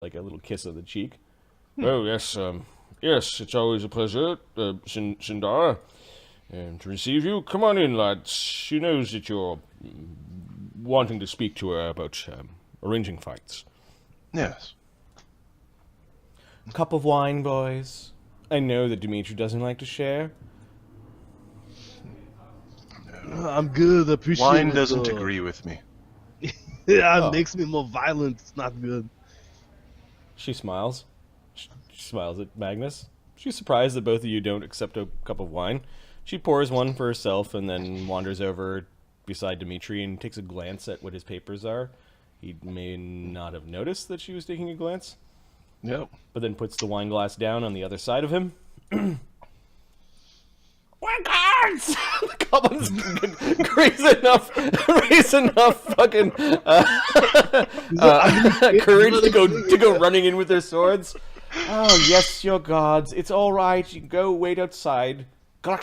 like a little kiss on the cheek. Oh, yes, yes, it's always a pleasure, Sindara, to receive you. Come on in, lads. She knows that you're wanting to speak to her about arranging fights. Yes. Cup of wine, boys. I know that Dimitri doesn't like to share. I'm good. Appreciate Wine it, doesn't though. agree with me. Yeah, Oh. it makes me more violent. It's not good. She smiles. She smiles at Magnus. She's surprised that both of you don't accept a cup of wine. She pours one for herself and then wanders over beside Dimitri and takes a glance at what his papers are. He may not have noticed that she was taking a glance, Yep. but then puts the wine glass down on the other side of him. Wine cards! The goblins raise enough fucking courage to go running in with their swords. Oh yes, your gods. It's all right. You can go wait outside. They're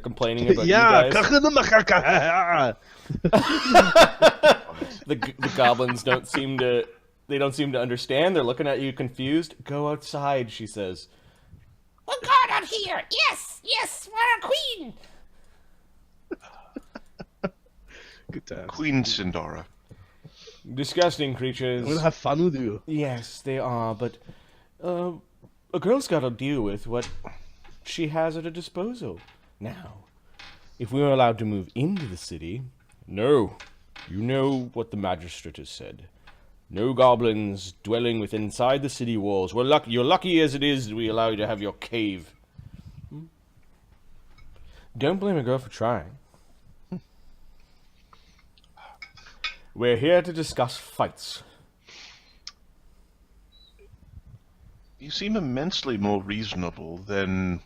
complaining about Yeah, you guys. The goblins don't seem to understand. They're looking at you confused. Go outside, she says. We're guard out here. Yes, yes, we're a queen. Good times. Queen Sindara. Disgusting creatures. I'm gonna have fun with you. Yes, they are, but a girl's got to deal with what she has at her disposal. Now, if we were allowed to move into the city, no. You know what the magistrate has said. No goblins dwelling within inside the city walls. You're lucky as it is that we allow you to have your cave. Don't blame a girl for trying. We're here to discuss fights. You seem immensely more reasonable than...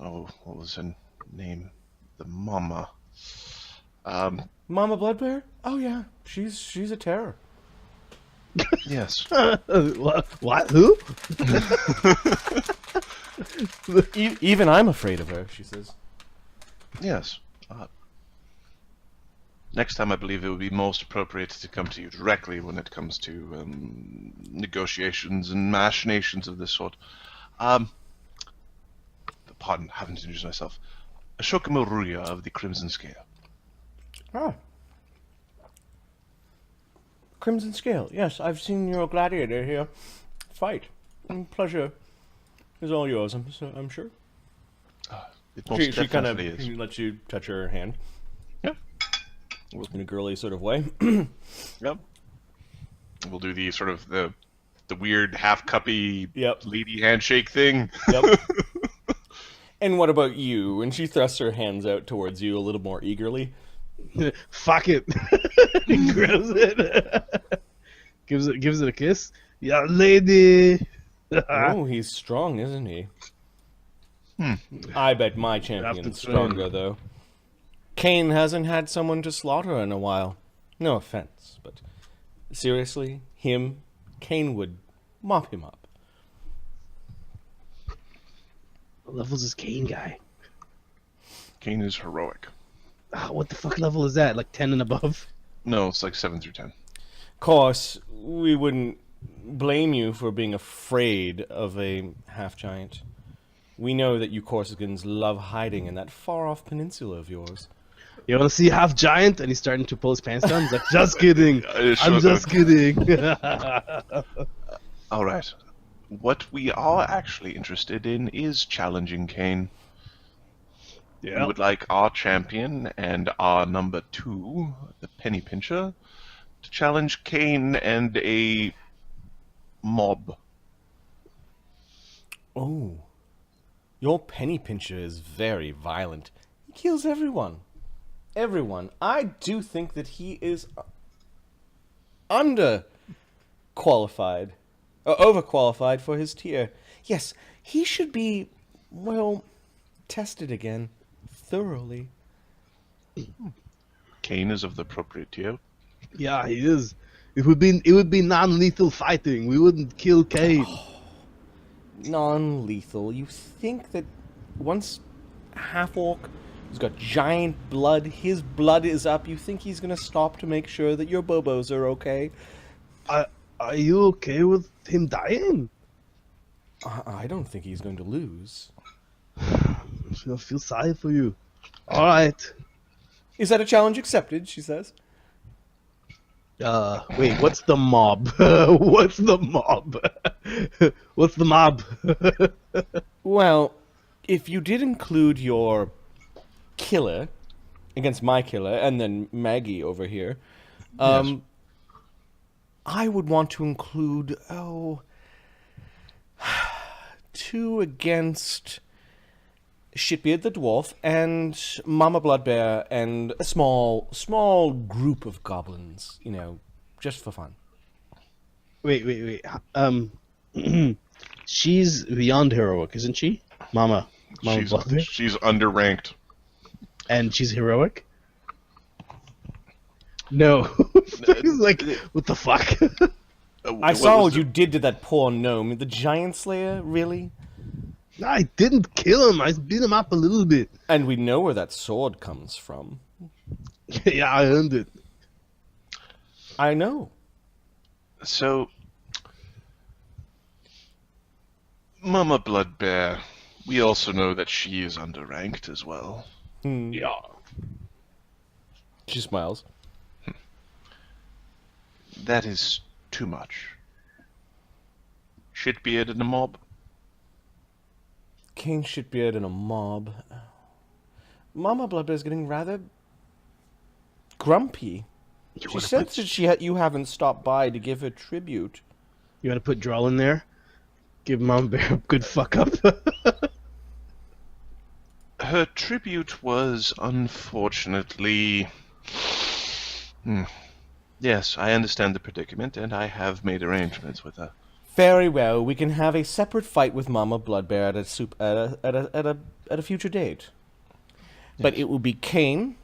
Oh, what was her name? The Mama. Mama Bloodbear? Oh yeah, she's a terror. Yes. What? Who? Even I'm afraid of her, she says. Yes. Next time I believe it would be most appropriate to come to you directly when it comes to negotiations and machinations of this sort. Pardon, I haven't introduced myself. Ashoka Maruya of the Crimson Scale. Ah. Crimson Scale, yes, I've seen your gladiator here fight. Pleasure is all yours, I'm sure. It most She kind of definitely is. lets you touch her hand. Yeah. In a girly sort of way. Yep. We'll do the sort of the weird half-cuppy Yep. lady handshake thing. Yep. And what about you? And she thrusts her hands out towards you a little more eagerly. Fuck it. He grabs it. gives it a kiss. Yeah, lady. Oh, he's strong, isn't he? I bet my champion's stronger, though. Kane hasn't had someone to slaughter in a while. No offense, but seriously, Kane would mop him up. What level's this Kane guy? Kane is heroic. What the fuck level is that? Like 10 and above? No, it's like 7 through 10. Of course, we wouldn't blame you for being afraid of a half-giant. We know that you Corsicans love hiding in that far-off peninsula of yours. You want to see half giant? And he's starting to pull his pants down. He's like, just kidding. I'm just kidding. All right. What we are actually interested in is challenging Kane. We would like our champion and our number 2, the Pennypincher, to challenge Kane and a mob. Oh. Your Pennypincher is very violent. He kills everyone. Everyone. I do think that he is underqualified. Or overqualified for his tier. Yes, he should be, well, tested again. Thoroughly. Kane is of the appropriate tier. Yeah, he is. It would be non-lethal fighting. We wouldn't kill Kane. Non-lethal. You think that once half-orc He's got giant blood. His blood is up. You think he's gonna stop to make sure that your bobos are okay? Are you okay with him dying? I don't think he's going to lose. I feel sorry for you. All right. Is that a challenge accepted? She says. Wait, what's the mob? What's the mob? What's the mob? Well, if you did include your killer against my killer, and then Maggie over here, Yes. I would want to include, 2 against Shitbeard the Dwarf and Mama Bloodbear and a small group of goblins, just for fun. Wait. She's beyond heroic, isn't she? Mama Bloodbear? She's underranked. And she's heroic? No. He's like, what the fuck? I saw what you did to that poor gnome. The Giant Slayer, really? I didn't kill him. I beat him up a little bit. And we know where that sword comes from. Yeah, I earned it. I know. So, Mama Bloodbear, we also know that she is underranked as well. Yeah. She smiles. That is too much. Shitbeard in a mob? King Shitbeard in a mob. Mama Bloodbear's getting rather grumpy. She says that you haven't stopped by to give her tribute. You want to put Droll in there? Give Mom Bear a good fuck up. Her tribute was unfortunately... Yes, I understand the predicament, and I have made arrangements with her. Very well. We can have a separate fight with Mama Bloodbear at a future date. But it will be Cain,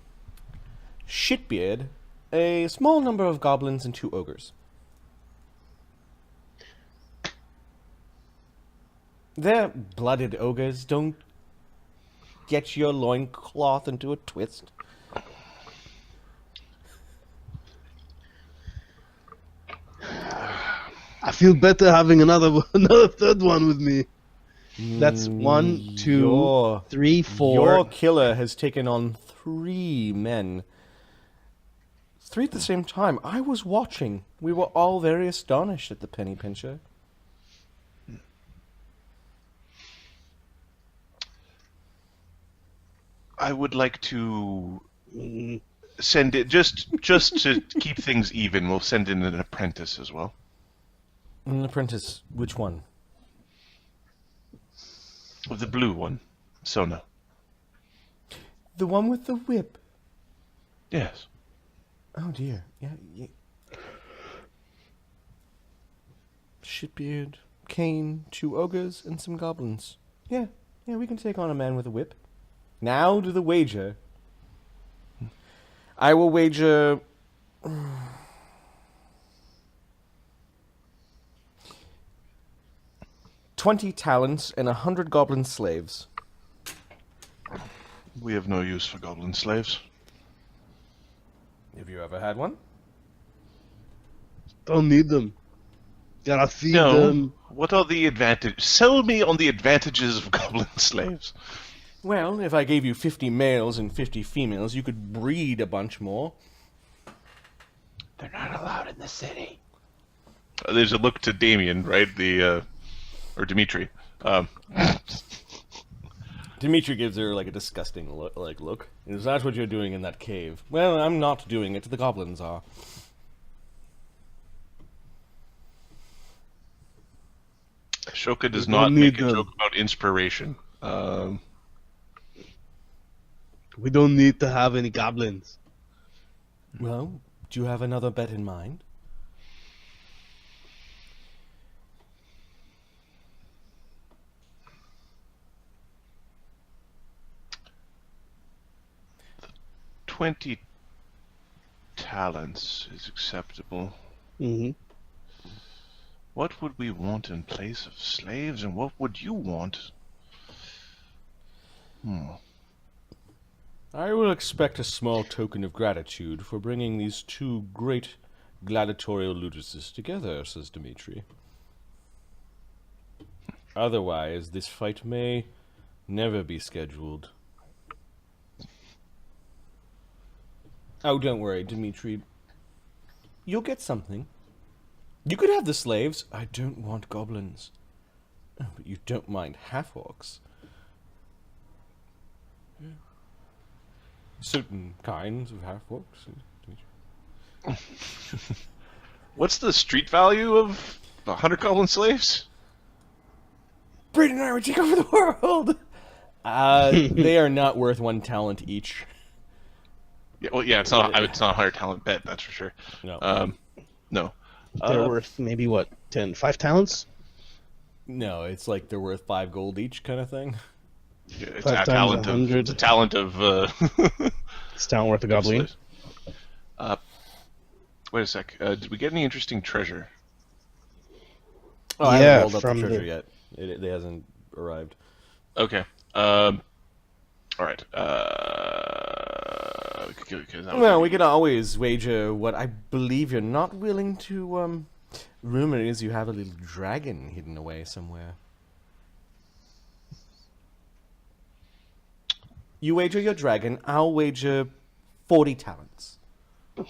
Shitbeard, a small number of goblins, and 2 ogres. They're blooded ogres. Don't get your loincloth into a twist. I feel better having another third one with me. That's 1, 2, 3, 4. Your killer has taken on 3 men. 3 at the same time. I was watching. We were all very astonished at the Pennypincher. I would like to send it just to keep things even. We'll send in an apprentice as well. An apprentice, which one? The blue one, Sona. The one with the whip. Yes. Oh dear. Yeah. Shitbeard, Cain, 2 ogres, and some goblins. Yeah, we can take on a man with a whip. Now to the wager. I will wager... 20 talents and 100 goblin slaves. We have no use for goblin slaves. Have you ever had one? Don't need them. Gotta feed No. them. What are the advantages? Sell me on the advantages of goblin slaves. Well, if I gave you 50 males and 50 females, you could breed a bunch more. They're not allowed in the city. There's a look to Damien, right? Or Dimitri. Dimitri gives her like a disgusting look. Is that what you're doing in that cave? Well, I'm not doing it. The goblins are. Ashoka does We not don't make need a them. joke about inspiration. We don't need to have any goblins. Well, do you have another bet in mind? $20 talents is acceptable. Mm-hmm. What would we want in place of slaves, and what would you want? I will expect a small token of gratitude for bringing these two great gladiatorial ludises together, says Dimitri. Otherwise, this fight may never be scheduled. Oh, don't worry, Dimitri. You'll get something. You could have the slaves. I don't want goblins. Oh, but you don't mind half-orcs. Yeah. Certain kinds of half-orcs. What's the street value of 100 goblin slaves? Brayden and I would take over the world! They are not worth 1 talent each. Yeah, well, yeah, it's not a 100 talent bet, that's for sure. No. No. They're worth maybe, what, 5 talents? No, it's like they're worth 5 gold each kind of thing. Yeah, it's 5 a times talent of 100. it's a talent of It's talent worth a goblin. Wait a sec. Did we get any interesting treasure? Oh, I Yeah, haven't rolled up from the treasure the- yet. It hasn't arrived. Okay. All right. Well, we could always wager what I believe you're not willing to, rumor is you have a little dragon hidden away somewhere. You wager your dragon, I'll wager 40 talents. You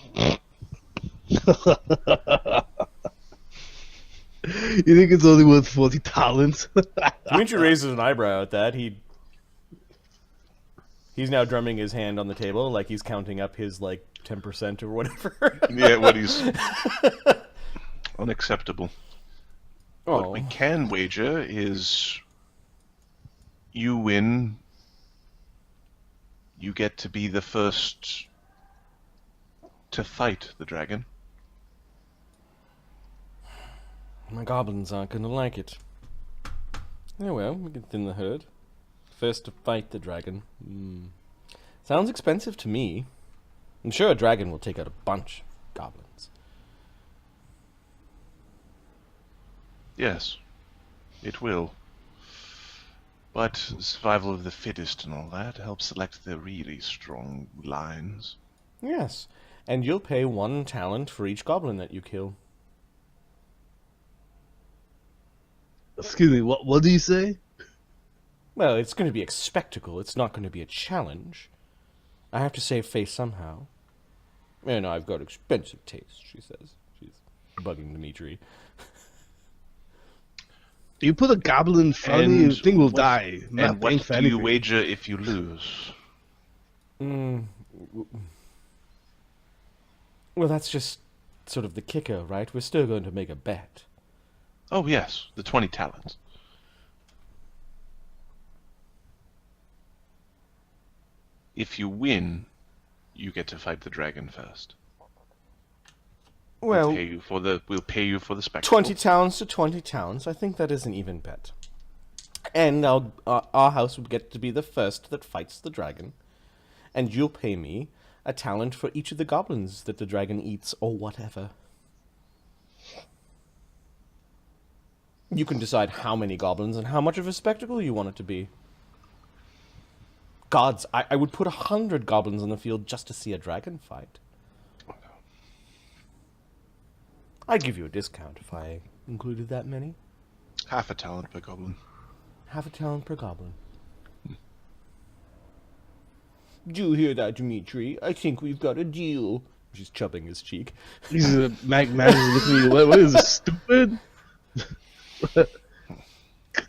think it's only worth 40 talents? Dimitri raises an eyebrow at that. He's now drumming his hand on the table like he's counting up his, 10% or whatever. Yeah, what he's unacceptable. Oh. What we can wager is you win. You get to be the first to fight the dragon. My goblins aren't going to like it. Oh well, we can thin the herd. First to fight the dragon. Sounds expensive to me. I'm sure a dragon will take out a bunch of goblins. Yes, it will. But survival of the fittest and all that helps select the really strong lines. Yes, and you'll pay 1 talent for each goblin that you kill. Excuse me, what do you say? Well, it's going to be a spectacle. It's not going to be a challenge. I have to save face somehow. And I've got expensive taste, she says. She's bugging Dimitri. You put a goblin in front of you, the thing will die. I'm not And paying what for do you anything. wager if you lose? Well, that's just sort of the kicker, right? We're still going to make a bet. Oh yes, the 20 talents. If you win, you get to fight the dragon first. Well, we'll pay you for the spectacle. 20 talents to 20 talents. I think that is an even bet. And our house would get to be the first that fights the dragon. And you'll pay me a talent for each of the goblins that the dragon eats or whatever. You can decide how many goblins and how much of a spectacle you want it to be. Gods, I would put 100 goblins on the field just to see a dragon fight. I'd give you a discount if I included that many. Half a talent per goblin. Half a talent per goblin. Do you hear that, Dimitri? I think we've got a deal. She's chubbing his cheek. He's Magnus is looking at you. What is this, stupid?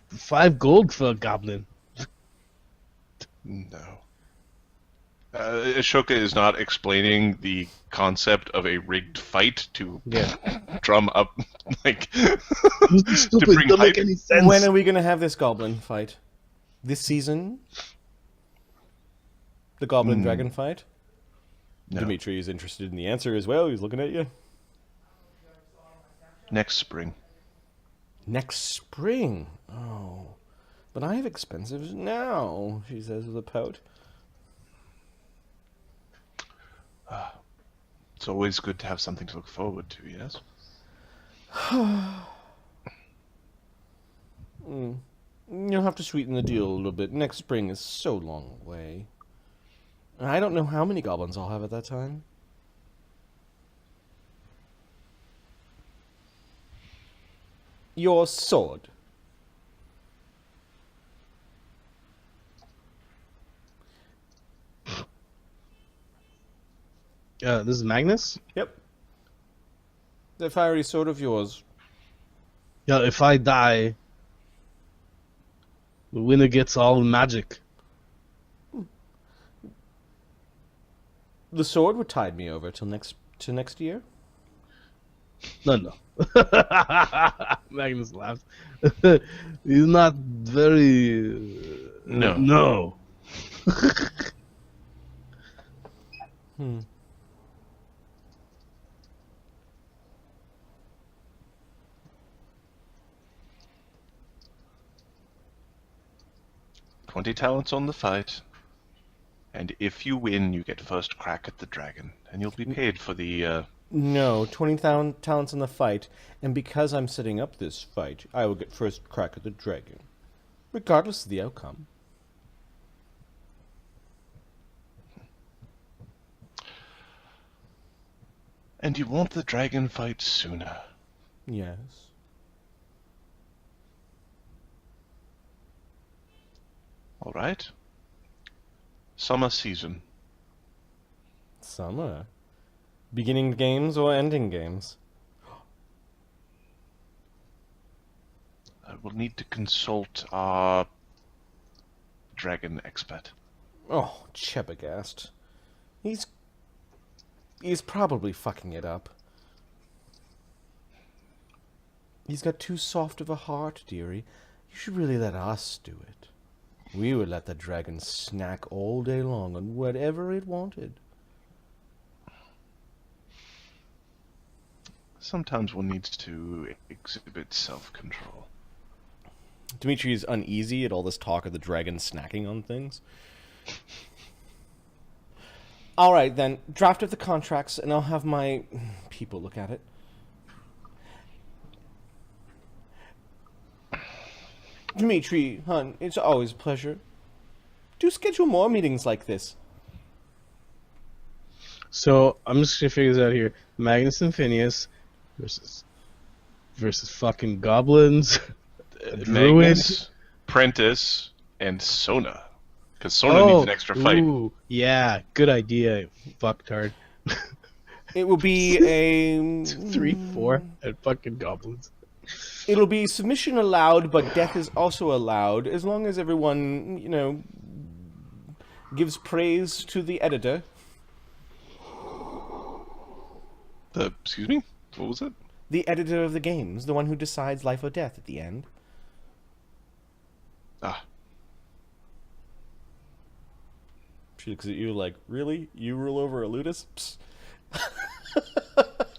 5 gold for a goblin. No. Ashoka is not explaining the concept of a rigged fight to drum up, Stupid, bring don't make hype. any sense. When are we going to have this goblin fight? This season? The goblin dragon fight? No. Dimitri is interested in the answer as well. He's looking at you. Next spring. Next spring? Oh. But I have expensives now, she says with a pout. It's always good to have something to look forward to, yes? You'll have to sweeten the deal a little bit. Next spring is so long away. I don't know how many goblins I'll have at that time. Your sword. This is Magnus? Yep. The fiery sword of yours. Yeah, if I die, the winner gets all magic. The sword would tide me over till next year. No. Magnus laughs. He's not very... No. No. Hmm. $20 talents on the fight. And if you win, you get first crack at the dragon. And you'll be paid for the, No, 20 talents in the fight, and because I'm setting up this fight, I will get first crack at the dragon, regardless of the outcome. And you want the dragon fight sooner. Yes. All right. Summer season. Summer. Beginning games or ending games? I will need to consult our dragon expert. Oh, Chebagast. He's probably fucking it up. He's got too soft of a heart, dearie. You should really let us do it. We would let the dragon snack all day long on whatever it wanted. Sometimes one needs to exhibit self-control. Dimitri is uneasy at all this talk of the dragon snacking on things. All right, then. Draft up the contracts, and I'll have my people look at it. Dimitri, hon, it's always a pleasure. Do schedule more meetings like this. So, I'm just gonna figure this out here. Magnus and Phineas versus fucking goblins. Druid. Magnus, Prentice, and Sona. Because Sona needs an extra fight. Ooh, yeah, good idea, fucktard. It will be a 3, 4, and fucking goblins. It'll be submission allowed, but death is also allowed, as long as everyone, gives praise to the editor. Excuse me? What was it? The editor of the games, the one who decides life or death at the end. Ah. She looks at you like, really? You rule over a ludus? Psst.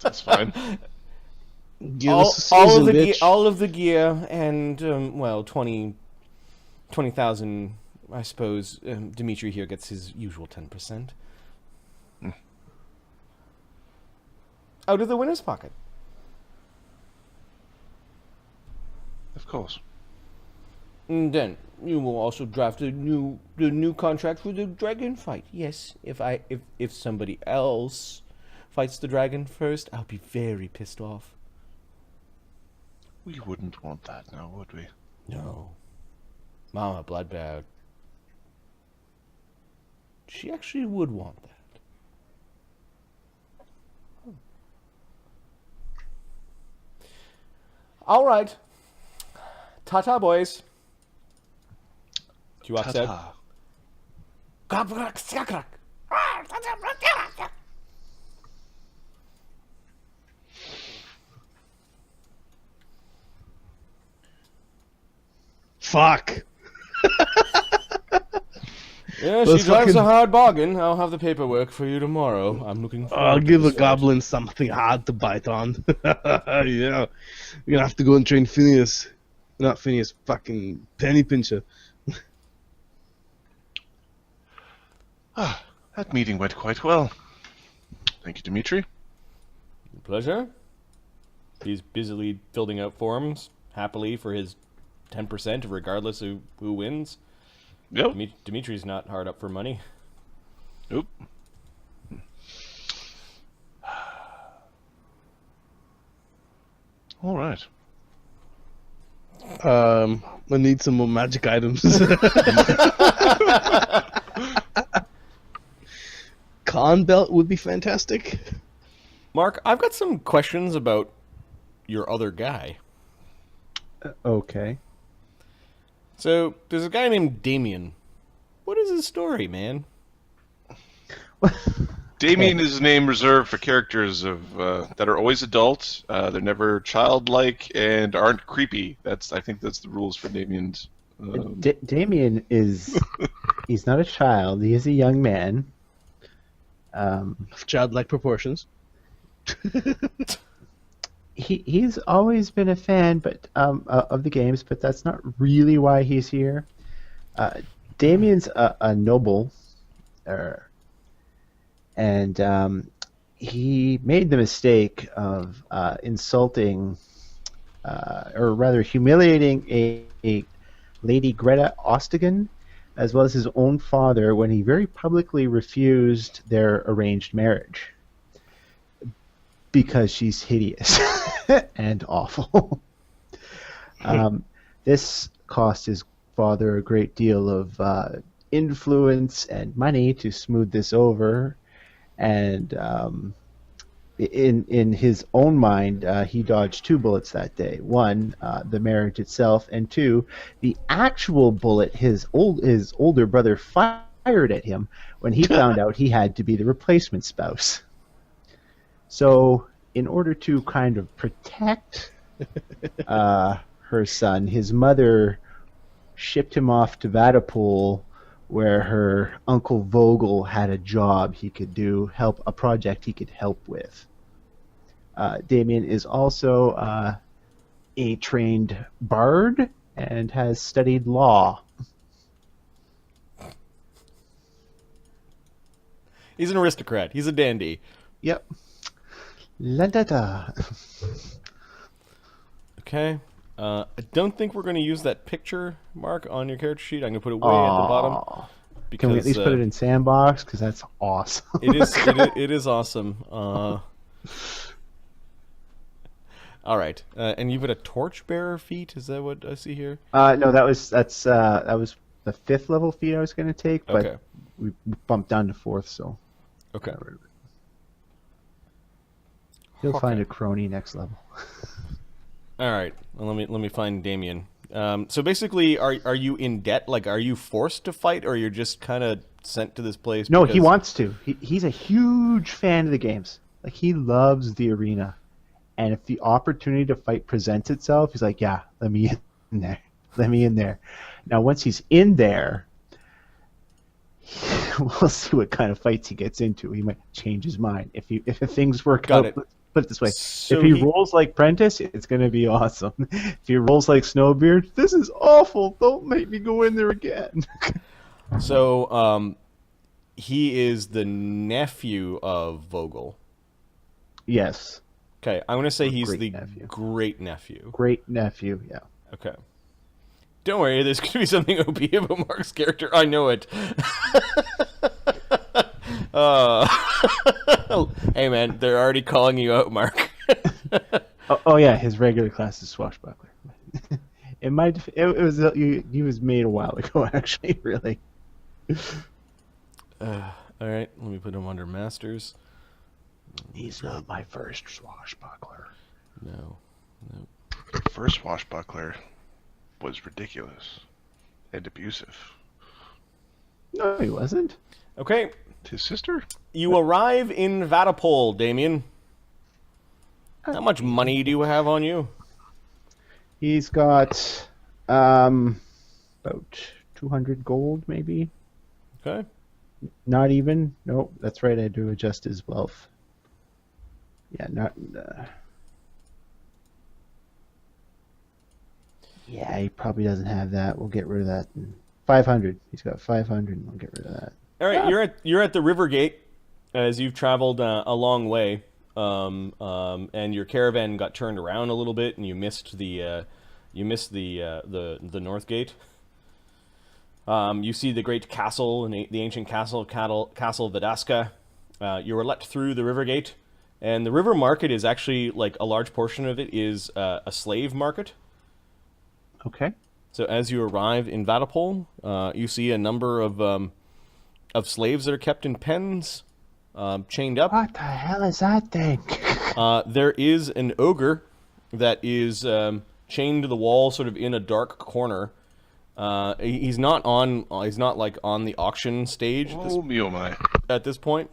That's fine. Give us a season, bitch. All of the gear and 20,000. I suppose Dimitri here gets his usual 10%. Out of the winner's pocket. Of course. And then you will also draft the new contract for the dragon fight. Yes, if somebody else fights the dragon first, I'll be very pissed off. We wouldn't want that now, would we? No. Mama Bloodbeard. She actually would want that. All right. Ta-ta, boys. She walks out. Fuck. Yeah, Those she drives fucking- a hard bargain. I'll have the paperwork for you tomorrow. I'm looking forward I'll to give a this fight. goblin something hard to bite on. Yeah. We're gonna have to go and train Phineas. Not Phineas, fucking Pennypincher. That meeting went quite well. Thank you, Dimitri. Pleasure. He's busily filling out forms, happily for his 10%, regardless of who wins. Yep. Dimitri's not hard up for money. Nope. All right. I need some more magic items. Con belt would be fantastic. Mark, I've got some questions about your other guy. Okay. So, there's a guy named Damien. What is his story, man? Damien is a name reserved for characters that are always adult. They're never childlike and aren't creepy. I think that's the rules for Damien's. Damien is... he's not a child. He is a young man. Childlike proportions. He's always been a fan, but of the games, but that's not really why he's here. Damien's a noble, and he made the mistake of insulting, or rather humiliating a Lady Greta Ostigan, as well as his own father, when he very publicly refused their arranged marriage. Because she's hideous and awful. This cost his father a great deal of influence and money to smooth this over, and in his own mind, he dodged 2 bullets that day. 1, the marriage itself, and 2, the actual bullet his older brother fired at him when he found out he had to be the replacement spouse. So, in order to kind of protect her son, his mother shipped him off to Vatapol, where her uncle Vogul had a job he could do, a project he could help with. Damien is also a trained bard and has studied law. He's an aristocrat. He's a dandy. Yep. La da da. Okay. I don't think we're going to use that picture, Mark, on your character sheet. I'm going to put it way at the bottom. Because, can we at least put it in Sandbox? Because that's awesome. It is awesome. All right. And you put a torchbearer feat? Is that what I see here? No, that was the 5th level feat I was going to take, but Okay. we bumped down to 4th, so. Okay. You'll Okay. find a crony next level. All right. Well, let me find Damien. So basically, are you in debt? Like, are you forced to fight, or you're just kind of sent to this place? No, because... he wants to. He's a huge fan of the games. Like, he loves the arena. And if the opportunity to fight presents itself, he's like, yeah, let me in there. Let me in there. Now, once he's in there, we'll see what kind of fights he gets into. He might change his mind. If things work Got out, it. put it this way. So if he rolls like Prentice, it's going to be awesome. If he rolls like Snowbeard, this is awful. Don't make me go in there again. So, he is the nephew of Vogul. Yes. Okay, I'm going to say he's the great-nephew. great nephew. Great nephew, yeah. Okay. Don't worry, there's going to be something OP about Mark's character. I know it. Hey, man, they're already calling you out, Mark. Oh yeah, his regular class is swashbuckler. It was made a while ago, actually, really. All right, let me put him under Masters. He's not my first swashbuckler. No. First swashbuckler was ridiculous and abusive. No, he wasn't. Okay, His sister? you arrive in Vatapol, Damien. How much money do you have on you? He's got about 200 gold, maybe. Okay. Not even. Nope, that's right. I do adjust his wealth. Yeah, not. Yeah, he probably doesn't have that. We'll get rid of that. 500. He's got 500, and we'll get rid of that. All right, you're at the river gate as you've traveled a long way, and your caravan got turned around a little bit, and you missed the north gate. You see the great castle, the ancient castle, Castle Vedaska. You are let through the river gate, and the river market is actually, like, a large portion of it is a slave market. Okay. So as you arrive in Vatapol, you see a number of slaves that are kept in pens, chained up. What the hell is that thing? There is an ogre that is chained to the wall, sort of in a dark corner. He's not like on the auction stage at this point.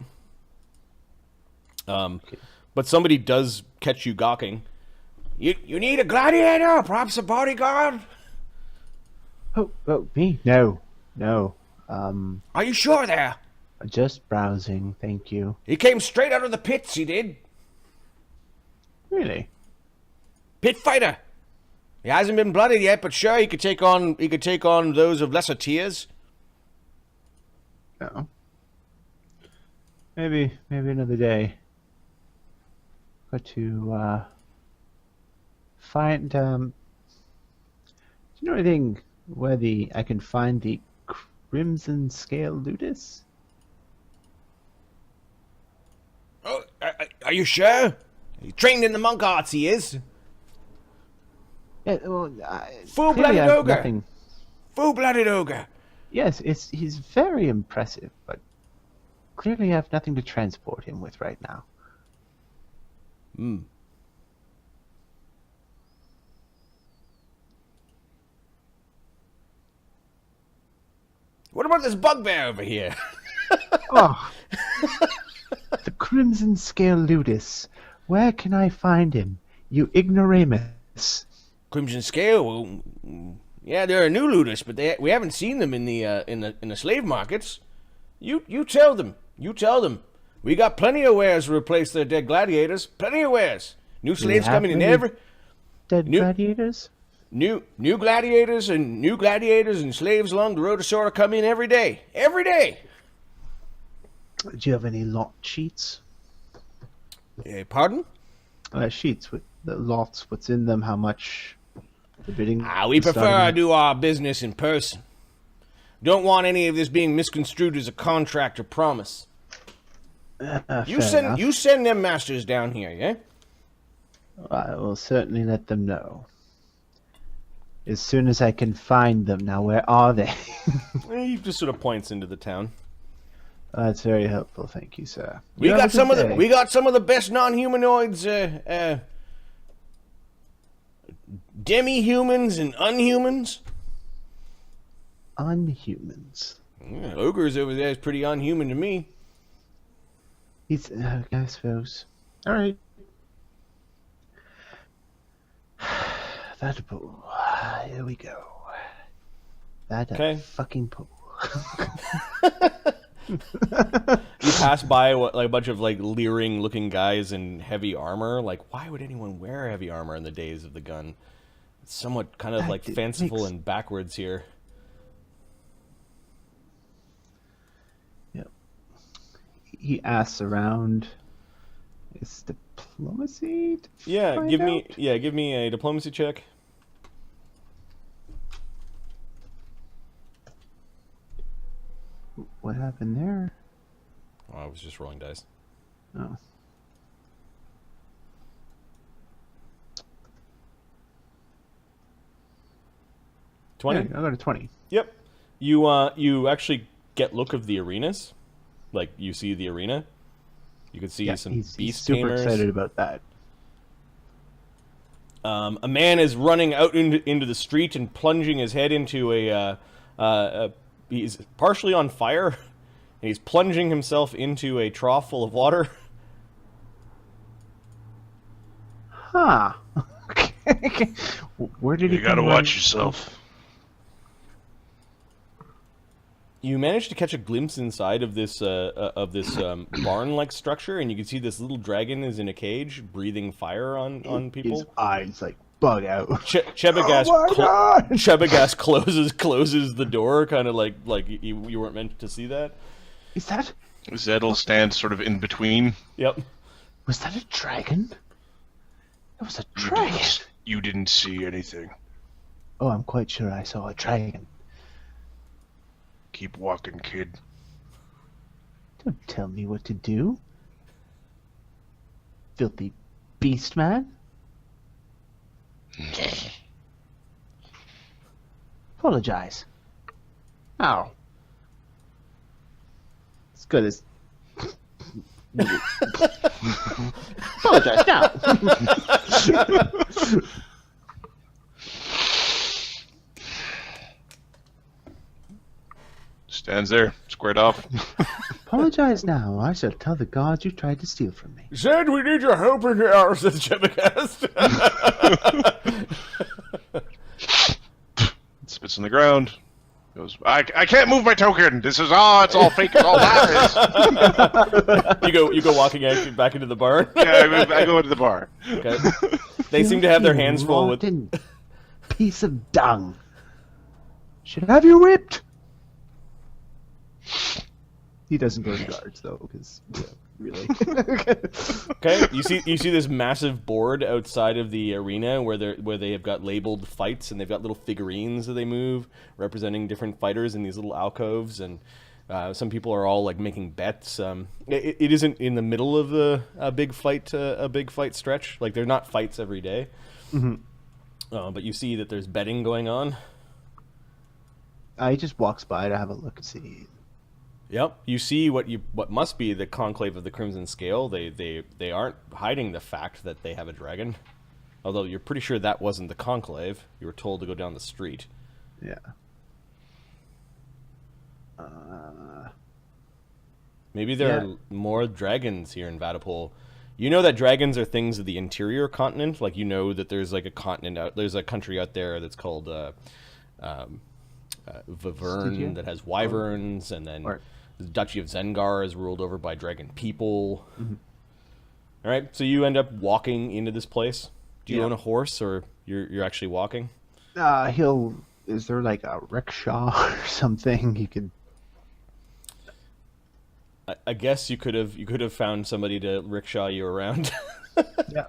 But somebody does catch you gawking. You need a gladiator, perhaps a bodyguard? Oh, me? No. Are you sure there? Just browsing, thank you. He came straight out of the pits, he did. Really? Pit fighter. He hasn't been blooded yet, but sure, he could take on those of lesser tiers. No. Maybe another day. Got to find. Do you know anything where I can find the Crimson Scale Ludus? Oh, are you sure? He trained in the monk arts, he is. Yeah, well, Full-blooded ogre. Nothing. Full-blooded ogre. Yes, he's very impressive, but clearly I have nothing to transport him with right now. What about this bugbear over here? Oh, the Crimson Scale Ludus. Where can I find him, you ignoramus? Crimson Scale? Well, yeah, they're a new ludus, but we haven't seen them in the slave markets. You tell them. You tell them. We got plenty of wares to replace their dead gladiators. Plenty of wares. New slaves coming in every... Gladiators? New gladiators and slaves along the road to Sora come in every day. Every day! Do you have any lot sheets? Pardon? Sheets with the lots, what's in them, how much the bidding. We prefer to do our business in person. Don't want any of this being misconstrued as a contract or promise. You send them masters down here, yeah? I will certainly let them know. As soon as I can find them. Now, where are they? He just sort of points into the town. That's very helpful, thank you, sir. We got some of the best non-humanoids, demi-humans and unhumans. Unhumans. Yeah, ogres over there is pretty unhuman to me. He's, I suppose. All right. That pool. Here we go. That fucking pool. You pass by a bunch of leering-looking guys in heavy armor. Like, why would anyone wear heavy armor in the days of the gun? It's somewhat kind of fanciful and backwards here. Yep. He asks around. Is diplomacy? Yeah, give me a diplomacy check. What happened there? Oh, I was just rolling dice. Oh. $20? Yeah, I got a 20. Yep. You actually get look of the arenas. Like, you see the arena. You can see some Beast Tamers. Super excited about that. A man is running out into the street and plunging his head into he's partially on fire, and he's plunging himself into a trough full of water. Huh. Okay. Where did he You gotta watch yourself. You manage to catch a glimpse inside of this barn-like structure, and you can see this little dragon is in a cage, breathing fire on people. His eyes bug out. Chebagast closes the door, kind of like you weren't meant to see that. Is that? Zed'll stand sort of in between. Yep. Was that a dragon? It was a dragon. You didn't see anything. Oh, I'm quite sure I saw a dragon. Keep walking, kid. Don't tell me what to do. Filthy beast man. Apologize. Ow. As good as. Apologize now. Stands there, squared off. Apologize now. I shall tell the gods you tried to steal from me. Zed, we need your help in here, says Jebacast. Spits on the ground. Goes, I can't move my token. This is it's all fake. It's all lies. You go walking back into the bar. Yeah, I go into the bar. Okay. They seem to have their hands full with. Rotten piece of dung. Should have you whipped. He doesn't go to guards though, because really. Okay, you see this massive board outside of the arena where they have got labeled fights, and they've got little figurines that they move representing different fighters in these little alcoves, and some people are all like making bets. It isn't in the middle of a big fight stretch. Like they're not fights every day. Mm-hmm. But you see that there's betting going on. He just walks by to have a look and see. Yep, you see what must be the Conclave of the Crimson Scale. They aren't hiding the fact that they have a dragon, although you're pretty sure that wasn't the Conclave. You were told to go down the street. Yeah. Maybe there are more dragons here in Vatapol. You know that dragons are things of the interior continent. Like you know that there's like there's a country out there that's called Vivern that has wyverns, and then the Duchy of Zengar is ruled over by dragon people. Mm-hmm. All right, so you end up walking into this place. Do you own a horse, or you're actually walking? Is there like a rickshaw or something you could? I guess you could have found somebody to rickshaw you around. Yeah.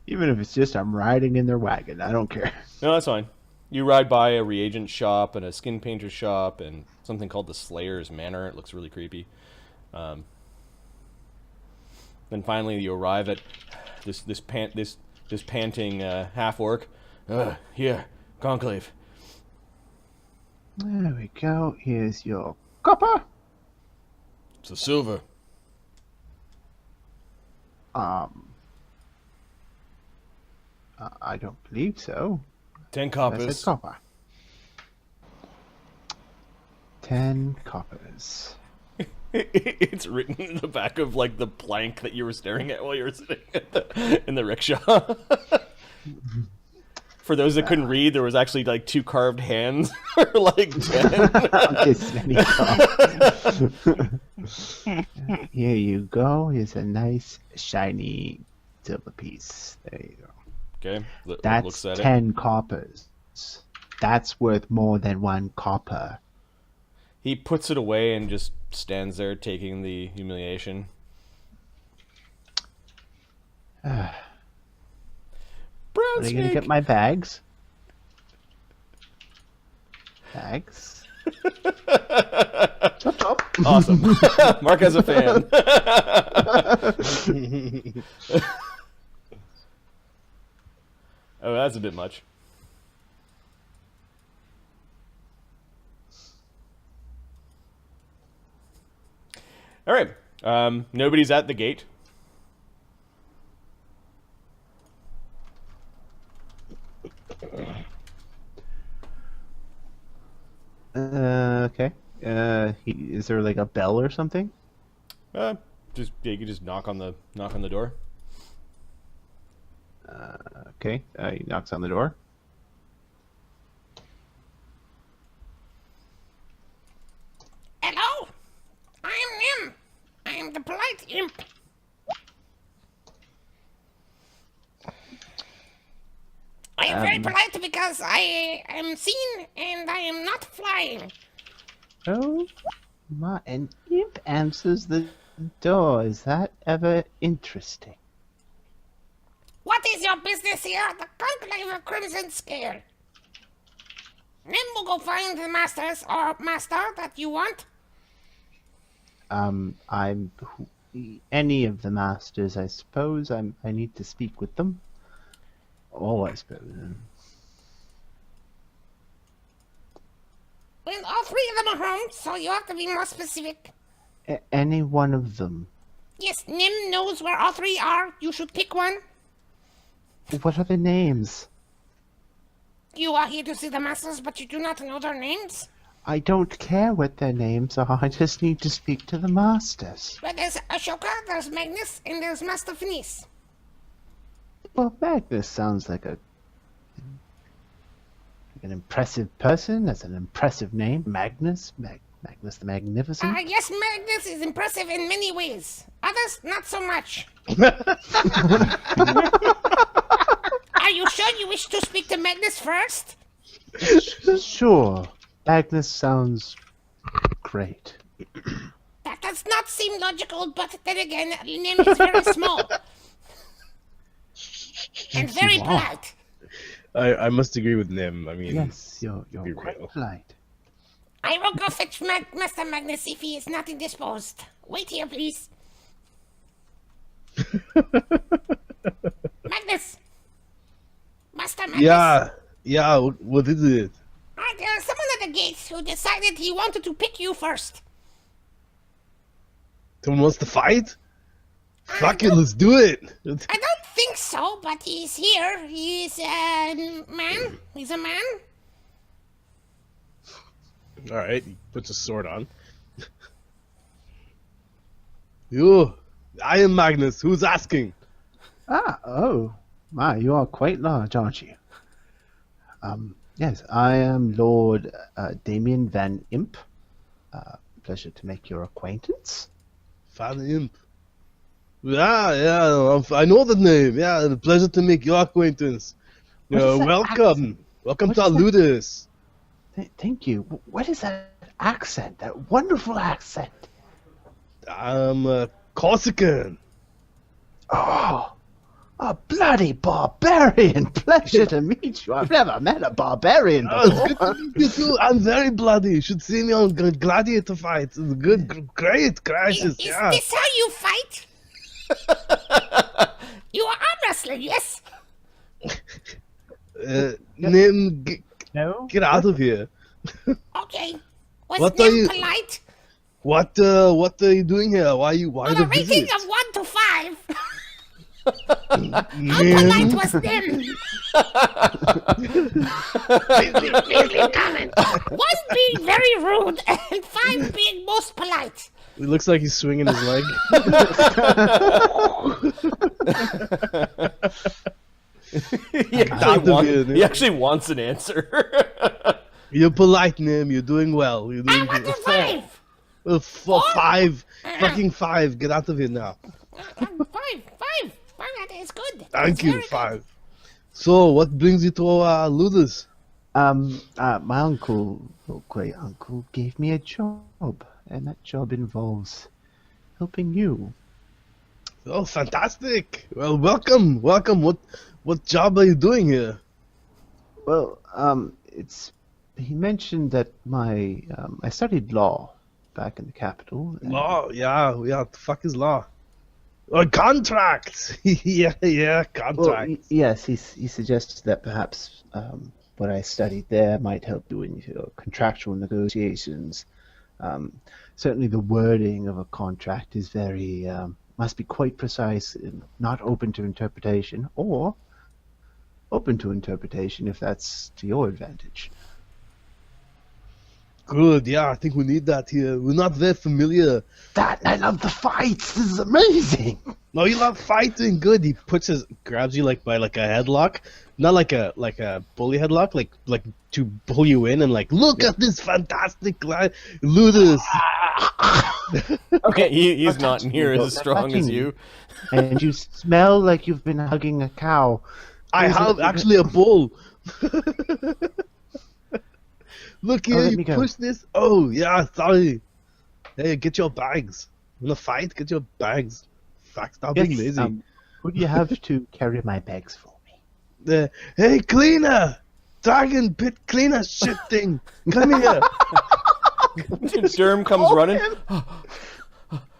Even if it's just I'm riding in their wagon, I don't care. No, that's fine. You ride by a reagent shop and a skin painter shop and something called the Slayer's Manor. It looks really creepy. Then finally you arrive at this panting half-orc. Here, Conclave. There we go. Here's your copper. It's a silver. I don't believe so. 10 I coppers. said copper. 10 coppers. It's written in the back of like the plank that you were staring at while you were sitting in the rickshaw. For those that couldn't read, there was actually like 2 carved hands for like 10. This many coppers. Here you go. Here's a nice shiny silver piece. There you go. Okay, That's looks at 10 coppers. That's worth more than 1 copper. He puts it away and just stands there taking the humiliation. Brown Are you snake. gonna get my bags? Bags? Chop chop. Awesome. Mark has a fan. Oh, that's a bit much. All right. Nobody's at the gate. Okay. Is there like a bell or something? You can just knock on the door. Okay. He knocks on the door. Hello? I'm Nim. I'm the polite imp. I am very polite because I am seen and I am not flying. Oh, an imp answers the door. Is that ever interesting? What is your business here at the Conclave of Crimson Scale? Then we'll go find the masters or master that you want. Any of the masters, I suppose. I need to speak with them. Oh, I suppose. Well, all three of them are home, so you have to be more specific. Any one of them. Yes, Nim knows where all three are. You should pick one. What are their names? You are here to see the masters, but you do not know their names? I don't care what their names are. I just need to speak to the masters. Well, there's Ashoka, there's Magnus, and there's Master Phineas. Well, Magnus sounds like an impressive person. That's an impressive name. Magnus the Magnificent. Yes, Magnus is impressive in many ways. Others, not so much. Are you sure you wish to speak to Magnus first? Sure. Magnus sounds great. That does not seem logical, but then again, Nim is very small. And very you are. polite. I must agree with Nim. I mean, Yes, you're be quite real. polite. I will go fetch Master Magnus if he is not indisposed. Wait here, please. Magnus! Master Magnus! yeah. What is it? There is someone at the gates who decided he wanted to pick you first. Someone wants to fight? Fuck it, let's do it. I don't think so, but he's here. He's a man. He's a man. All right, he puts a sword on. You, I am Magnus. Who's asking? Oh, my, you are quite large, aren't you? Yes, I am Lord Damien van Impe. Pleasure to make your acquaintance. Van Imp. Yeah, I know the name. Yeah, the pleasure to make your acquaintance. What is that Welcome. accent? Welcome What to is that? ludis. Thank you. What is that accent? That wonderful accent. I'm Corsican. Oh, a bloody barbarian! Pleasure to meet you. I've never met a barbarian Oh, it's good before. to meet you too. I'm very bloody. You should see me on gladiator fights. It's good, great, gracious. Is Yeah. this how you fight? You are arm wrestling, yes? Nim, No? get out of here. Okay. Was What are Nim you- polite? What are you doing here? Why On the a rating visit? of 1 to 5, how polite Nim, was Nim? 1 being very rude and 5 being most polite. it looks like he's swinging his leg. Out of here, Nim. He actually wants an answer. You're polite, Nim. You're doing well. You're I doing want good. to 5. For 5. Fucking 5. Get out of here now. 5. That is good. Thank That's you, very good. 5. So, what brings you to ludus? My uncle, or great uncle, gave me a job, and that job involves helping you. Oh, fantastic. Well, welcome. What job are you doing here? Well, he mentioned that I studied law back in the capital. and- Law, yeah. The fuck is law? Oh, contracts. yeah, Well, contracts. yes, he suggested that perhaps what I studied there might help you in your contractual negotiations. Certainly, the wording of a contract is must be quite precise and not open to interpretation, or open to interpretation if that's to your advantage. Good, yeah. I think we need that here. We're not very familiar. That I love the fights. This is amazing. No, you love fighting. Good. He grabs you by a headlock, not like a bully headlock, like to pull you in and look at this fantastic ludus. Okay, he's not touching near you, as though. strong as Touching you. And you smell like you've been hugging a cow. I have actually a bull. Look here, let you me go. push this. Oh yeah, sorry. Hey, get your bags. Wanna fight? Get your bags. Fuck, stop being lazy. Who do you have to carry my bags for me? Hey, cleaner! Dragon pit cleaner shit thing. Come here. Durham comes running.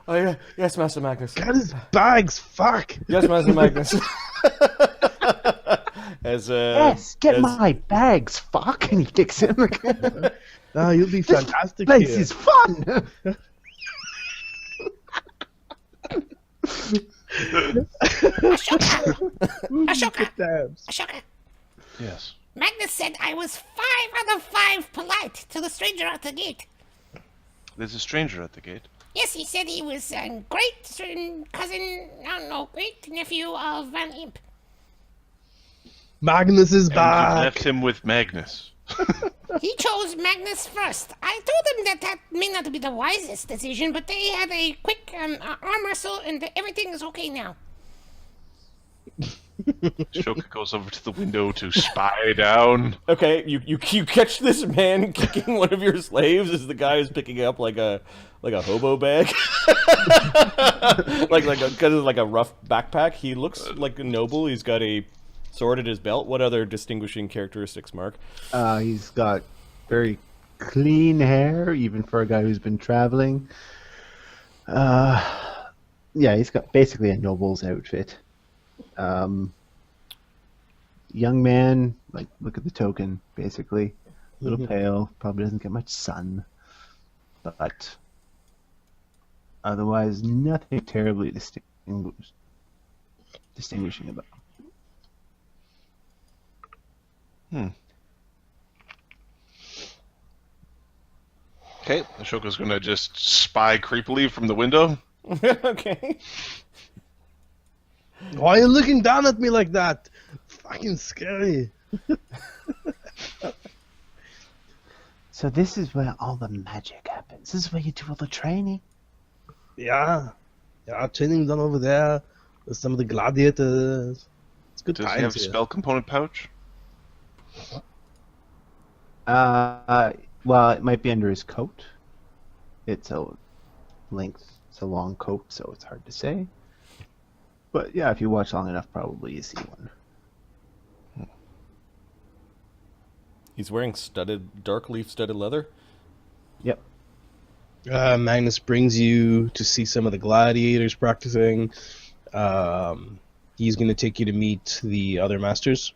Oh yeah, yes, Master Magnus. Got his bags. Fuck. Yes, Master Magnus. Yes, get my bags, fuck, and he kicks him. Ah, you'll be fantastic Place here. is fun. Ashoka. Yes. Magnus said I was 5 out of 5 polite to the stranger at the gate. There's a stranger at the gate. Yes, he said he was a great cousin, I don't know, great nephew of Van Impe. Magnus is And you back. left him with Magnus. He chose Magnus first. I told him that may not be the wisest decision, but they had a quick arm wrestle and everything is okay now. Ashoka goes over to the window to spy down. Okay, you catch this man kicking one of your slaves as the guy is picking up like a hobo bag, like a rough backpack. He looks like a noble. He's got a sword at his belt. What other distinguishing characteristics, Mark? He's got very clean hair, even for a guy who's been traveling. Yeah, he's got basically a noble's outfit. Young man, like, look at the token, basically. A little pale, probably doesn't get much sun. But otherwise, nothing terribly distinguishing about him. Okay, Ashoka's gonna just spy creepily from the window. Okay. Why are you looking down at me like that? Fucking scary. So this is where all the magic happens. This is where you do all the training. Yeah. Yeah, training done over there. With some of the gladiators. It's good Does times he have a here. spell component pouch? Well, it might be under his coat. It's a long coat, so it's hard to say. But yeah, if you watch long enough, probably you see one. He's wearing dark leaf studded leather. Yep. Magnus brings you to see some of the gladiators practicing. He's going to take you to meet the other masters.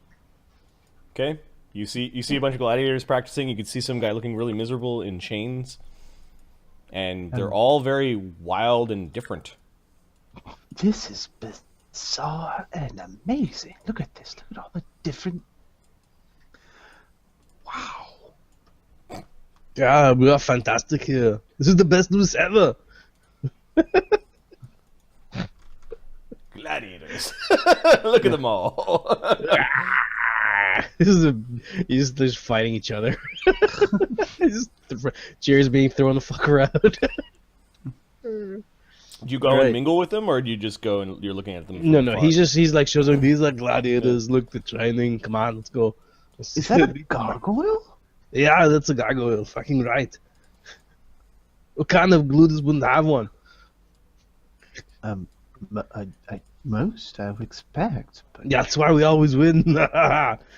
Okay. You see a bunch of gladiators practicing. You can see some guy looking really miserable in chains, and they're all very wild and different. This is bizarre and amazing. Look at this. Look at all the different. Wow. Yeah, we are fantastic here. This is the best news ever. Gladiators. Look at them all. He's just fighting each other. Chairs being thrown the fuck around. Do you go Right. and mingle with them, or do you just go and you're looking at them? From No, afar? he's like shows them these are gladiators. Look, the training. Come on, let's go. Is that a gargoyle? Yeah, that's a gargoyle. Fucking right. What kind of ludis wouldn't have one? Most I would expect. But Yeah, that's why we always win.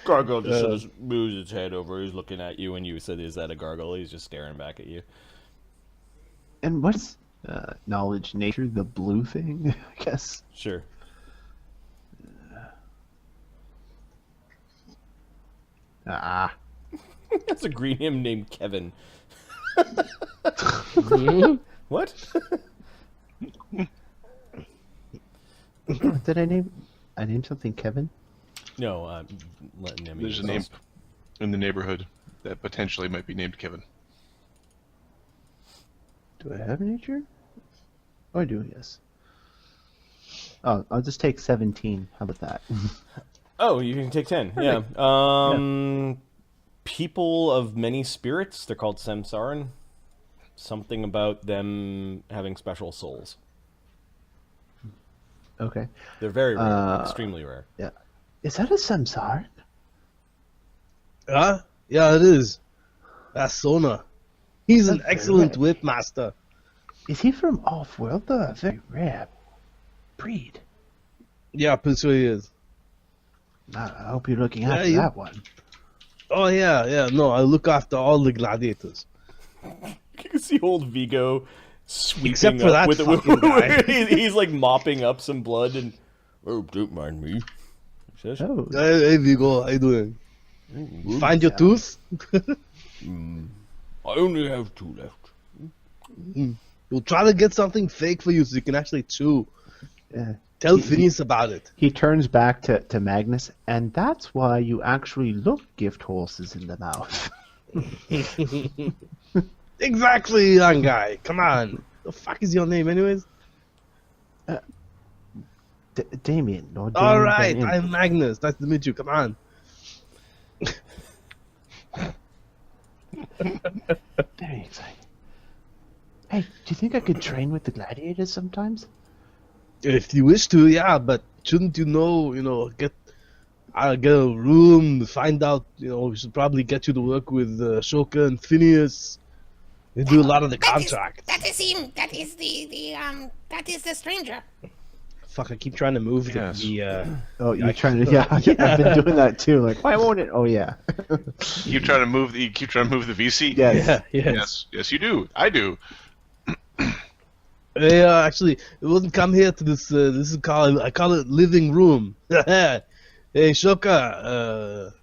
Gargoyle just sort of moves its head over. He's looking at you, and you said, "Is that a gargoyle?" He's just staring back at you. And what's knowledge, nature, the blue thing? I guess. Sure. That's a green him named Kevin. What? Did I name? I named something Kevin. No, letting him. There's a name in the neighborhood that potentially might be named Kevin. Do I have nature? Oh, I do. Yes. Oh, I'll just take 17. How about that? Oh, you can take 10. Yeah. People of many spirits. They're called samsaran. Something about them having special souls. Okay. They're very rare, extremely rare. Yeah. Is that a samsar? Huh? Yeah, it is. That's Sona. He's an That's excellent right. whip master. Is he from off-world? A very rare breed. Yeah, pretty sure he is. I hope you're looking Yeah, after you- that one. Oh yeah. No, I look after all the gladiators. You can see old Viggo sweeping Except for up that with fucking guy. he's like mopping up some blood and don't mind me. He says, Oh, Hey Viggo, how you doing? Find your tooth? I only have 2 left. We'll try to get something fake for you so you can actually chew. yeah. Tell Phineas about it. He turns back to Magnus, and that's why you actually look gift horses in the mouth. Exactly, young guy. Come on. The fuck is your name, anyways? Damien. Or Damien All right, Van Impe. I'm Magnus. Nice to meet you. Come on. Very exciting. Hey, do you think I could train with the gladiators sometimes? If you wish to, yeah, but shouldn't you know, get a room, find out, we should probably get you to work with Ashoka and Phineas. They do a lot of the contracts. That is him. That is that is the stranger. Fuck, I keep trying to move Yes. Oh, you're trying to? Yeah, I've been doing that too. Like, why won't it? Oh, yeah. You trying to move the VC? Yes. Yes, you do. I do. Yeah, actually, it wouldn't come here to this. This is I call it living room. Hey, Shoka,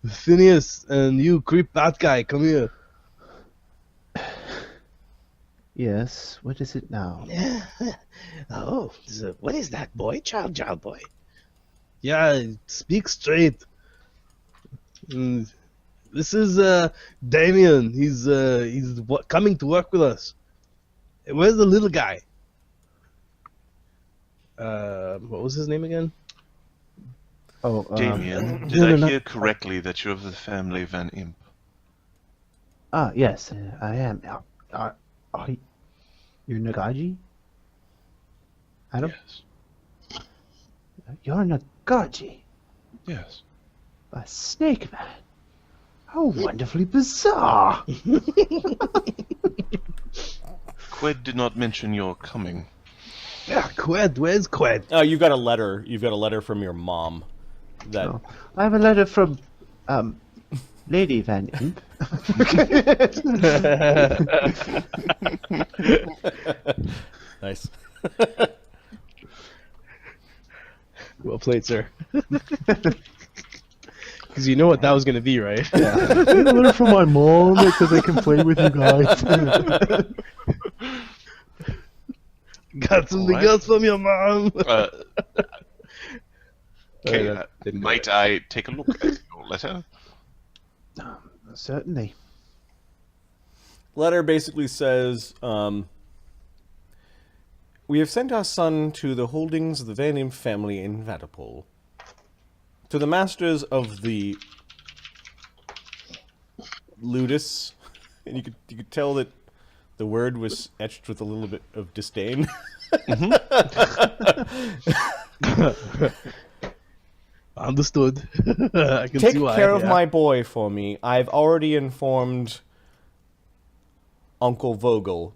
Phineas, and you creep that guy, come here. Yes. What is it now? Oh, what is that boy? Child boy. Yeah, speak straight. This is Damien. He's coming to work with us. Where's the little guy? What was his name again? Oh, Damien, did no, I no. hear correctly that you're of the family Van Impe? Yes, I am. You're Nagaji? Adam? Yes. You're Nagaji, Yes. a snake man. How wonderfully bizarre! Qued did not mention your coming. Yeah, Qued. Where's Qued? Oh, you've got a letter. You've got a letter from your mom. That Oh, I have a letter from Lady Van Impe. nice. Well played, sir. Because you know what that was going to be, right? Yeah. I have a letter from my mom because I can play with you guys. Got something Alright. else from your mom. Okay, that didn't go might I take a look at your letter? Certainly. Letter basically says, we have sent our son to the holdings of the Van Impe family in Vatapole. To the masters of the ludis, and you could tell that the word was etched with a little bit of disdain. Understood. I can Take see why. care of yeah. my boy for me. I've already informed Uncle Vogul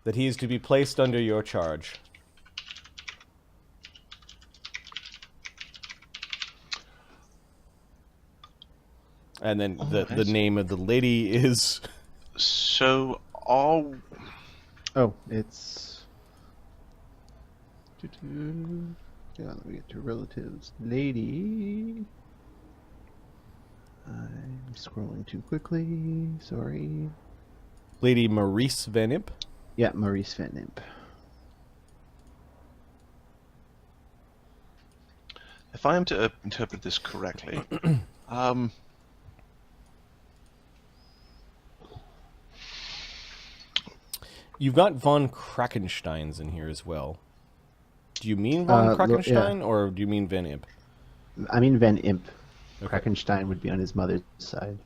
that he is to be placed under your charge. And then the name of the lady is... So, all... Oh, it's... Yeah, let me get to relatives. Lady... I'm scrolling too quickly. Sorry. Lady Maurice Van Impe. Yeah, Maurice Van Impe. If I am to interpret this correctly, You've got von Krakensteins in here as well. Do you mean von Krakenstein, or do you mean Van Impe? I mean Van Impe. Okay. Krakenstein would be on his mother's side.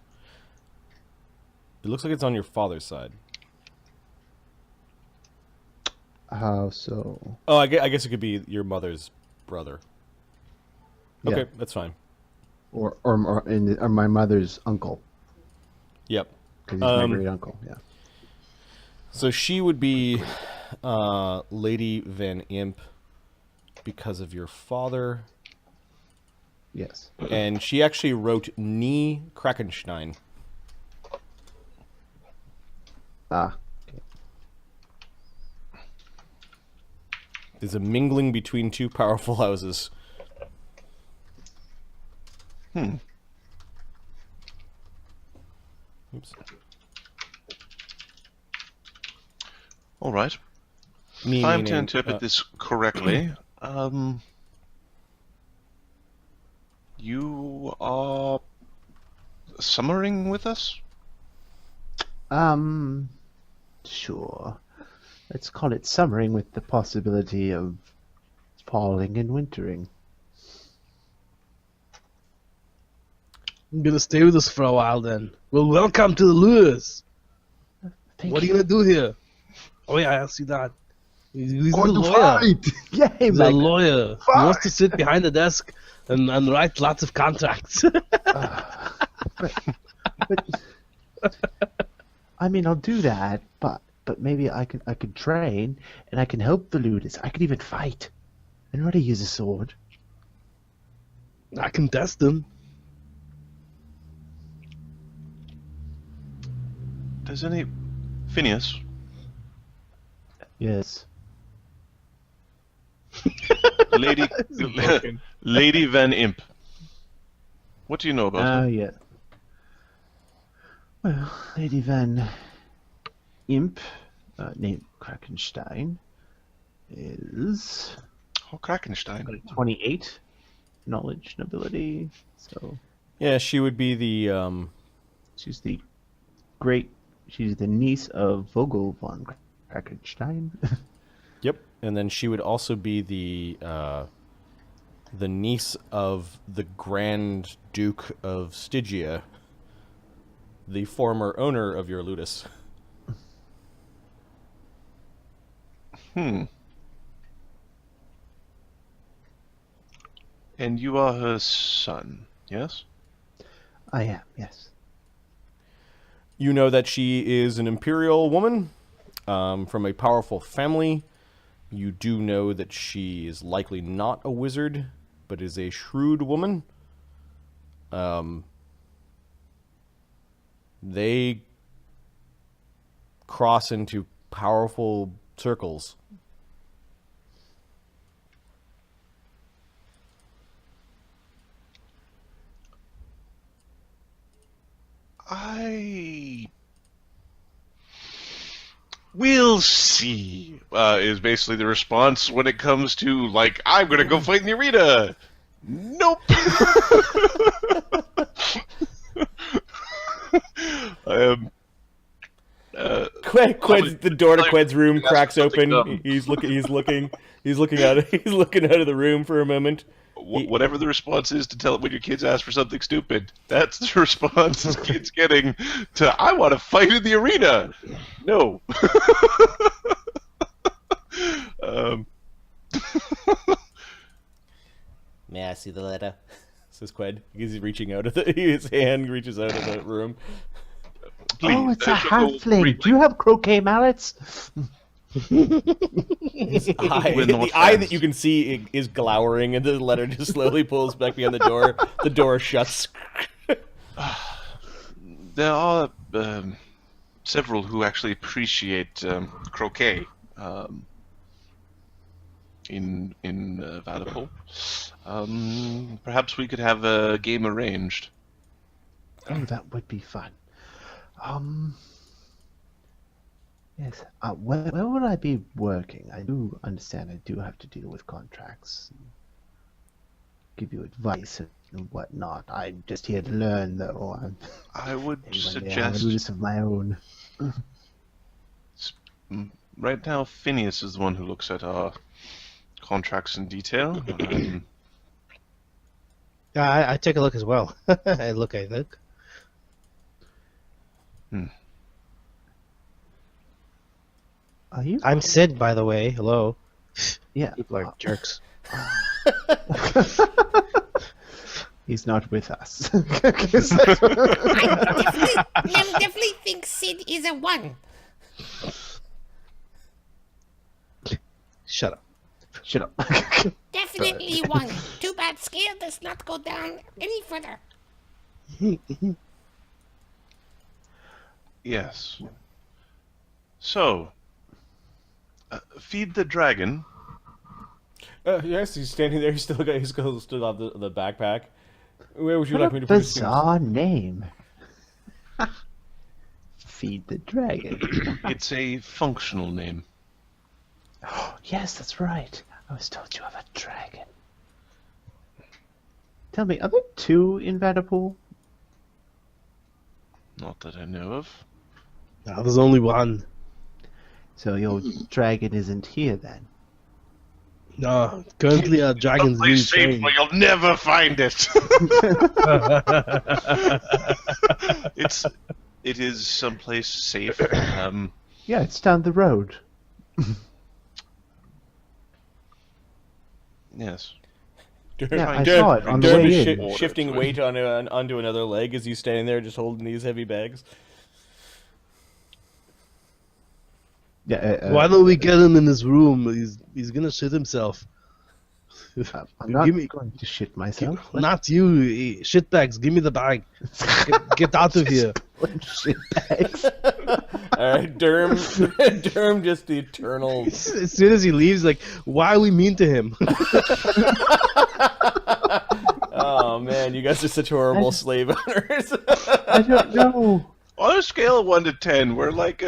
It looks like it's on your father's side. How so? Oh, I guess it could be your mother's brother. Yeah. Okay, that's fine. Or my mother's uncle. Yep. Because he's my great uncle, yeah. So she would be Lady Van Impe because of your father. Yes. And she actually wrote Nie Krakenstein. Ah. There's a mingling between two powerful houses. Oops. All right. Me If I'm to meaning, interpret this correctly, you are summering with us? Sure. Let's call it summering with the possibility of falling and wintering. I'm gonna stay with us for a while then. Well, welcome to the Lures. What are you gonna do here? Oh yeah, I see that. He's a lawyer. Yeah, He's a lawyer. He wants to sit behind the desk and write lots of contracts. But I mean, I'll do that, but maybe I could train and I can help the ludis. I could even fight. I know how to use a sword. I can test him. Does any... Phineas? Yes. Lady Lady Van Impe. What do you know about her? Yeah. Well, Lady Van Impe, named Krakenstein, is Oh, Krakenstein. 28 knowledge and ability. So yeah, she would be the she's the niece of Vogul von Krakenstein. Yep, and then she would also be the niece of the Grand Duke of Stygia, the former owner of your ludus. And you are her son, yes? I am, yes. You know that she is an imperial woman from a powerful family. You do know that she is likely not a wizard, but is a shrewd woman. They cross into powerful circles. We'll see, is basically the response when it comes to, like, I'm going to go fight in the arena. Nope. The door to Qued's room cracks open. He's looking out of the room for a moment. Whatever the response is to tell it when your kids ask for something stupid, that's the response this kid's getting to, I want to fight in the arena. No. May I see the letter? Says Qued. He's reaching out of his hand reaches out of the room. Please, oh, it's a halfling. Do you have croquet mallets? The eye that you can see is glowering, and the letter just slowly pulls back behind the door. The door shuts. There are several who actually appreciate croquet in Valipol. Perhaps we could have a game arranged. Oh, that would be fun. Yes. Where would I be working? I do understand I do have to deal with contracts, give you advice and whatnot. I'm just here to learn, though. I would I'm suggest... a ludus of my own. Right now, Phineas is the one who looks at our contracts in detail. I take a look as well. I look. Are you? I'm Sid, by the way. Hello. Yeah. People are jerks. He's not with us. I definitely think Sid is a 1. Shut up. Shut up. Definitely one. Too bad scale does not go down any further. Yes. So, feed the dragon. Yes, he's standing there. He's still got the backpack. Where would you like me to put his things? Bizarre name. Feed the dragon. It's a functional name. Yes, that's right. I was told you have a dragon. Tell me, are there 2 in Vanderpool? Not that I know of. No, there's only one. So your dragon isn't here then? No, currently our dragon's being Someplace safe trained. where you'll never find it. It is someplace safe. Yeah, it's down the road. Yes. Yeah, I saw it on the Durham way is in. shifting weight onto another leg as he's standing there just holding these heavy bags. Yeah, Why don't we get him in his room? He's gonna shit himself. I'm not Give me- going to shit myself. Not you, shitbags. Give me the bag. Get out of here. Shit bags. Alright, Durham just the eternal. As soon as he leaves, like, why are we mean to him? Oh man, you guys are such horrible slave owners. I don't know. On a scale of 1 to 10, we're like,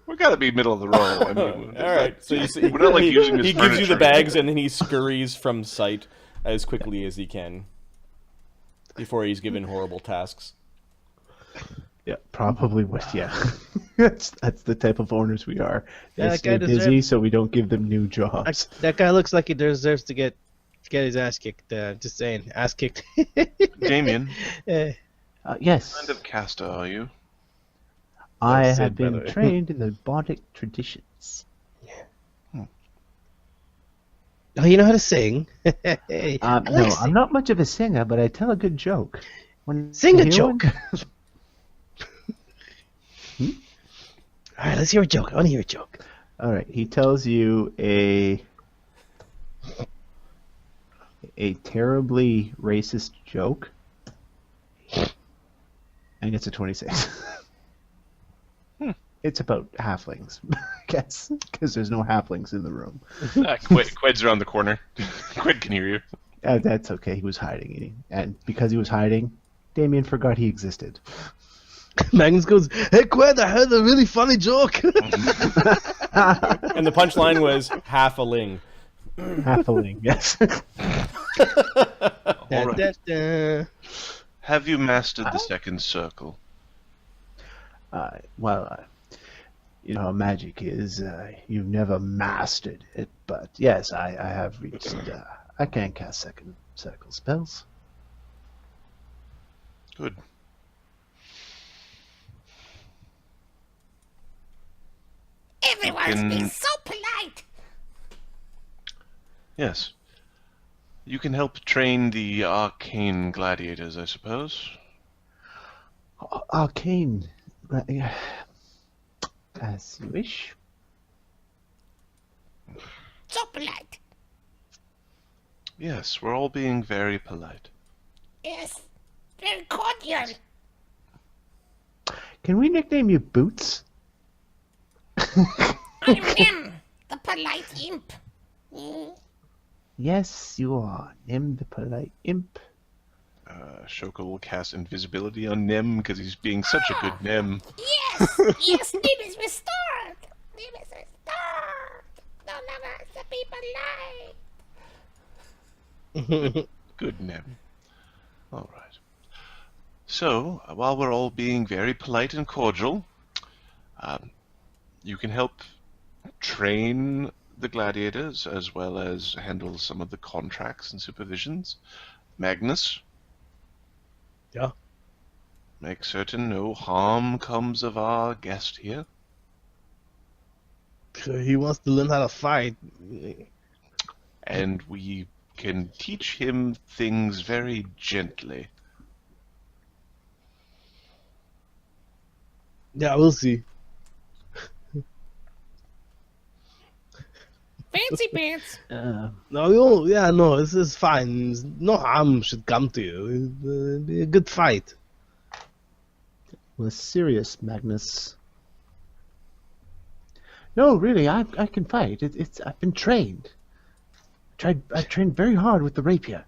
we gotta be middle of the road. I mean, Alright, so you see, We're not, like, using his he gives you the furniture. bags and then he scurries from sight as quickly as he can before he's given horrible tasks. Yeah, probably what. Yeah, that's the type of owners we are. They Yeah, that stay guy busy, deserves- so we don't give them new jobs. That guy looks like he deserves to get his ass kicked. Just saying, ass kicked. Damien, Yes, what kind of caster are you? I Well said, have been brother. trained in the Baltic traditions. Oh, you know how to sing? No, like I'm not much of a singer, but I tell a good joke. When Sing a you hear joke. one- All right, let's hear a joke. I want to hear a joke. All right, he tells you a terribly racist joke, and gets a 26. It's about halflings, I guess, because there's no halflings in the room. Qued's around the corner. Qued can hear you. That's okay. He was hiding, and because he was hiding, Damien forgot he existed. Magnus goes, "Hey, Qued, I heard a really funny joke." And the punchline was half a ling. Halfling, yes. All right. Da-da-da. Have you mastered the second circle? You know how magic is. You've never mastered it, but yes, I have reached. I can cast second circle spells. Good. Everyone's can- been so polite. Yes. You can help train the arcane gladiators, I suppose. Arcane. As you wish. So polite. Yes, we're all being very polite. Yes. Very cordial. Can we nickname you Boots? I'm him, the polite imp. Mm. Yes, you are. Nim the polite imp. Ashoka will cast invisibility on Nim because he's being such a good Nim. Yes, yes, Nim is restored. Nim is restored. No longer has to be polite. Good Nim. All right. So, while we're all being very polite and cordial, you can help train the gladiators as well as handle some of the contracts and supervisions. Magnus, Yeah. make certain no harm comes of our guest here. He wants to learn how to fight. And we can teach him things very gently. Yeah, we'll see. Fancy pants. No, this is fine. No harm should come to you. It'll be a good fight. Was serious, Magnus. No, really, I can fight. I've been trained. I've trained very hard with the rapier.